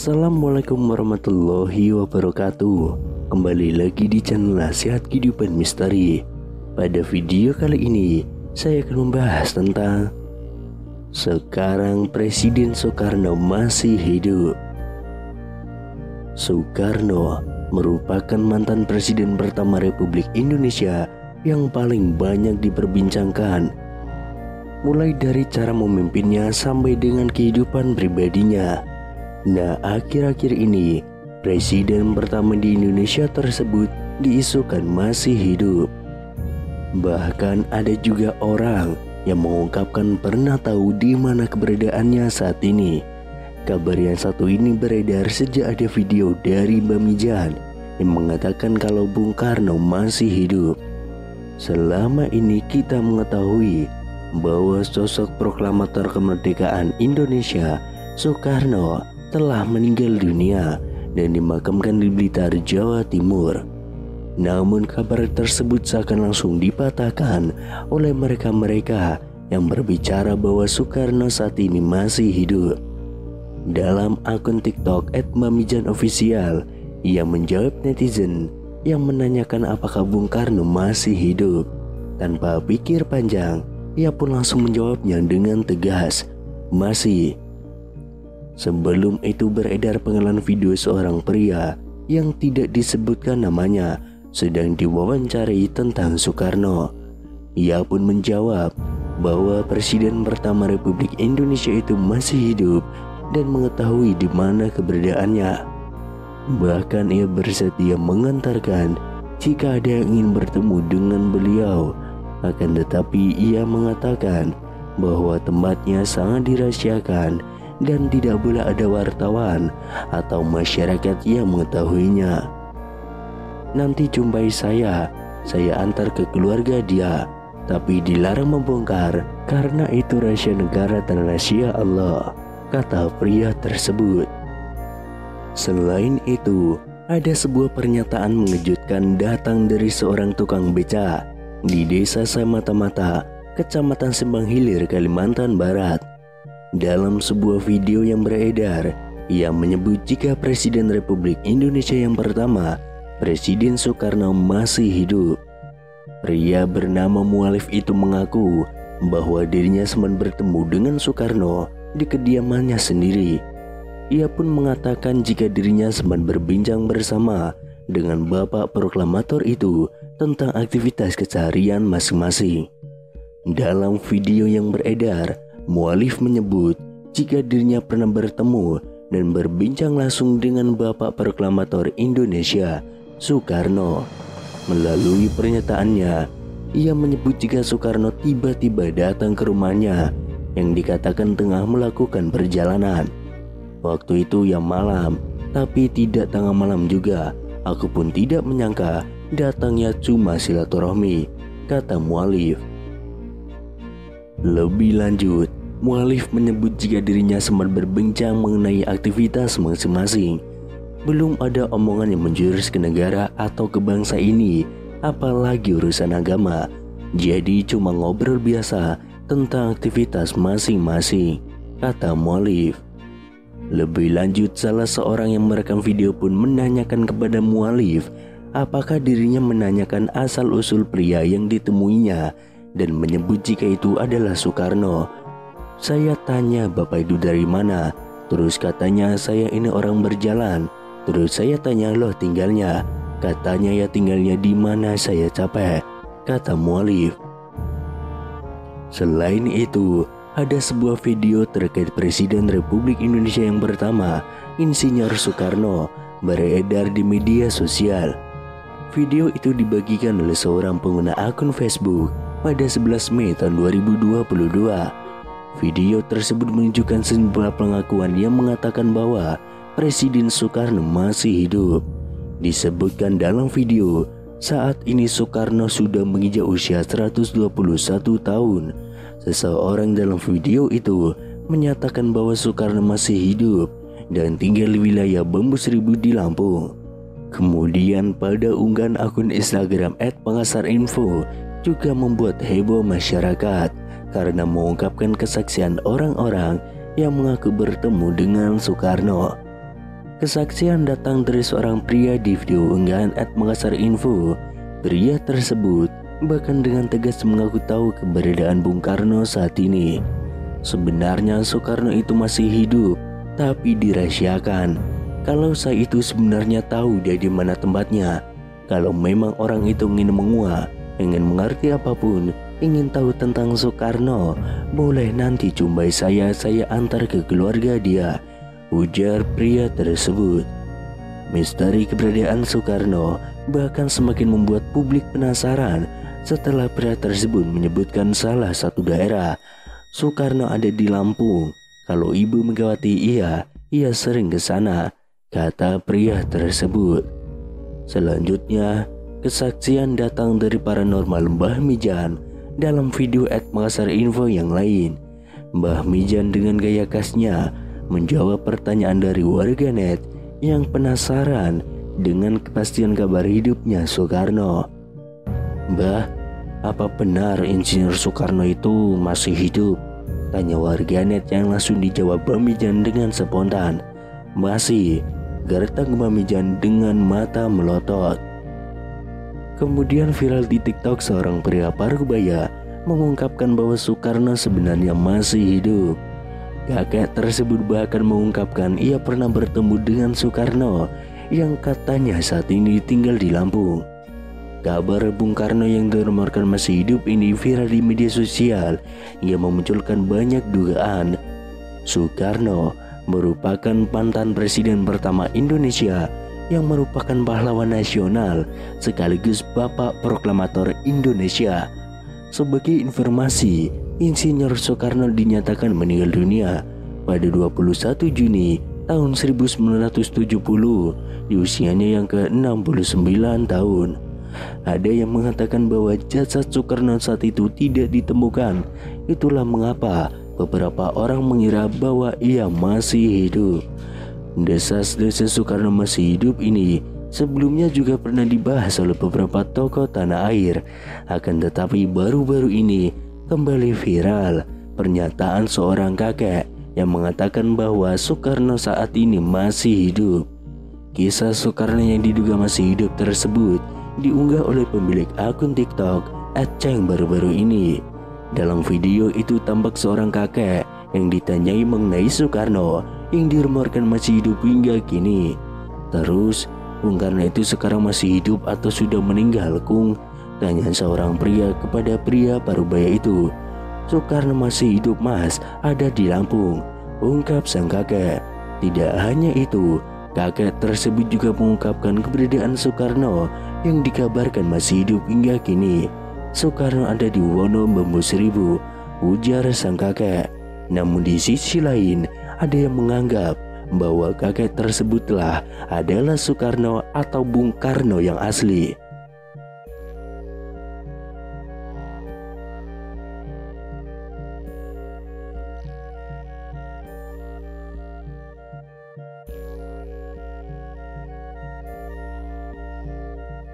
Assalamualaikum warahmatullahi wabarakatuh. Kembali lagi di channel Nasihat Kehidupan Misteri. Pada video kali ini saya akan membahas tentang sekarang Presiden Soekarno masih hidup. Soekarno merupakan mantan presiden pertama Republik Indonesia yang paling banyak diperbincangkan, mulai dari cara memimpinnya sampai dengan kehidupan pribadinya. Nah, akhir-akhir ini presiden pertama di Indonesia tersebut diisukan masih hidup. Bahkan ada juga orang yang mengungkapkan pernah tahu di mana keberadaannya saat ini. Kabar yang satu ini beredar sejak ada video dari Bamijan yang mengatakan kalau Bung Karno masih hidup. Selama ini kita mengetahui bahwa sosok proklamator kemerdekaan Indonesia, Soekarno, telah meninggal dunia dan dimakamkan di Blitar, Jawa Timur. Namun kabar tersebut seakan langsung dipatahkan oleh mereka-mereka yang berbicara bahwa Soekarno saat ini masih hidup. Dalam akun TikTok @mamijanofficial, ia menjawab netizen yang menanyakan apakah Bung Karno masih hidup. Tanpa pikir panjang, ia pun langsung menjawabnya dengan tegas, "Masih." Sebelum itu beredar penggalan video seorang pria yang tidak disebutkan namanya sedang diwawancarai tentang Soekarno. Ia pun menjawab bahwa presiden pertama Republik Indonesia itu masih hidup dan mengetahui di mana keberadaannya. Bahkan ia bersedia mengantarkan jika ada yang ingin bertemu dengan beliau. Akan tetapi ia mengatakan bahwa tempatnya sangat dirahasiakan dan tidak boleh ada wartawan atau masyarakat yang mengetahuinya. "Nanti jumpai saya antar ke keluarga dia, tapi dilarang membongkar karena itu rahasia negara dan rahasia Allah," kata pria tersebut. Selain itu, ada sebuah pernyataan mengejutkan datang dari seorang tukang beca di Desa Samata-Mata, Kecamatan Sembang Hilir, Kalimantan Barat. Dalam sebuah video yang beredar, ia menyebut jika Presiden Republik Indonesia yang pertama, Presiden Soekarno, masih hidup. Pria bernama Mualif itu mengaku bahwa dirinya sempat bertemu dengan Soekarno di kediamannya sendiri. Ia pun mengatakan jika dirinya sempat berbincang bersama dengan bapak proklamator itu tentang aktivitas keseharian masing-masing. Dalam video yang beredar, Mualif menyebut jika dirinya pernah bertemu dan berbincang langsung dengan bapak proklamator Indonesia, Soekarno. Melalui pernyataannya, ia menyebut jika Soekarno tiba-tiba datang ke rumahnya yang dikatakan tengah melakukan perjalanan. "Waktu itu yang malam, tapi tidak tengah malam juga. Aku pun tidak menyangka datangnya cuma silaturahmi," kata Mualif. Lebih lanjut, Mualif menyebut jika dirinya sempat berbincang mengenai aktivitas masing-masing. Belum ada omongan yang menjurus ke negara atau ke bangsa ini, apalagi urusan agama. Jadi cuma ngobrol biasa tentang aktivitas masing-masing, kata Mualif. Lebih lanjut, salah seorang yang merekam video pun menanyakan kepada Mualif apakah dirinya menanyakan asal-usul pria yang ditemuinya dan menyebut jika itu adalah Soekarno. "Saya tanya bapak itu dari mana, terus katanya saya ini orang berjalan. Terus saya tanya loh tinggalnya, katanya ya tinggalnya di mana, saya capek," kata Mualif. Selain itu, ada sebuah video terkait Presiden Republik Indonesia yang pertama, Insinyur Soekarno, beredar di media sosial. Video itu dibagikan oleh seorang pengguna akun Facebook pada 11 Mei tahun 2022. Video tersebut menunjukkan sebuah pengakuan yang mengatakan bahwa Presiden Soekarno masih hidup. Disebutkan dalam video, saat ini Soekarno sudah menginjak usia 121 tahun. Seseorang dalam video itu menyatakan bahwa Soekarno masih hidup dan tinggal di wilayah Bambu Seribu di Lampung. Kemudian pada unggahan akun Instagram @pengasarinfo juga membuat heboh masyarakat karena mengungkapkan kesaksian orang-orang yang mengaku bertemu dengan Soekarno. Kesaksian datang dari seorang pria di video unggahan @makasarinfo. Pria tersebut bahkan dengan tegas mengaku tahu keberadaan Bung Karno saat ini. Sebenarnya Soekarno itu masih hidup, tapi dirahasiakan. Kalau saya itu sebenarnya tahu dia di mana tempatnya. Kalau memang orang itu ingin menguak, ingin mengerti apapun, ingin tahu tentang Soekarno, boleh nanti jumpai saya antar ke keluarga dia, ujar pria tersebut. Misteri keberadaan Soekarno bahkan semakin membuat publik penasaran setelah pria tersebut menyebutkan salah satu daerah. Soekarno ada di Lampung. Kalau Ibu Megawati ia sering ke sana, kata pria tersebut. Selanjutnya, kesaksian datang dari paranormal Mbah Mijan dalam video @makasarinfo yang lain. Mbah Mijan dengan gaya khasnya menjawab pertanyaan dari warganet yang penasaran dengan kepastian kabar hidupnya Soekarno. "Mbah, apa benar Insinyur Soekarno itu masih hidup?" tanya warganet yang langsung dijawab Mbah Mijan dengan spontan. "Masih," gertak Mbah Mijan dengan mata melotot. Kemudian viral di TikTok seorang pria Parubaya mengungkapkan bahwa Soekarno sebenarnya masih hidup. Kakek tersebut bahkan mengungkapkan ia pernah bertemu dengan Soekarno yang katanya saat ini tinggal di Lampung. Kabar Bung Karno yang dirumorkan masih hidup ini viral di media sosial yang memunculkan banyak dugaan. Soekarno merupakan mantan presiden pertama Indonesia yang merupakan pahlawan nasional sekaligus bapak proklamator Indonesia. Sebagai informasi, Insinyur Soekarno dinyatakan meninggal dunia pada 21 Juni tahun 1970 di usianya yang ke-69 tahun. Ada yang mengatakan bahwa jasad Soekarno saat itu tidak ditemukan. Itulah mengapa beberapa orang mengira bahwa ia masih hidup. Desas-desus Soekarno masih hidup ini sebelumnya juga pernah dibahas oleh beberapa tokoh tanah air. Akan tetapi baru-baru ini kembali viral pernyataan seorang kakek yang mengatakan bahwa Soekarno saat ini masih hidup. Kisah Soekarno yang diduga masih hidup tersebut diunggah oleh pemilik akun TikTok @ceng baru-baru ini. Dalam video itu tampak seorang kakek yang ditanyai mengenai Soekarno yang dirumorkan masih hidup hingga kini. Terus, "Bung Karno itu sekarang masih hidup atau sudah meninggal, Kung?" tanya seorang pria kepada pria Parubaya itu. "Soekarno masih hidup, Mas, ada di Lampung," ungkap sang kakek. Tidak hanya itu, kakek tersebut juga mengungkapkan keberadaan Soekarno yang dikabarkan masih hidup hingga kini. "Soekarno ada di Wono Bambu Seribu," ujar sang kakek. Namun di sisi lain, ada yang menganggap bahwa kakek tersebutlah adalah Soekarno atau Bung Karno yang asli.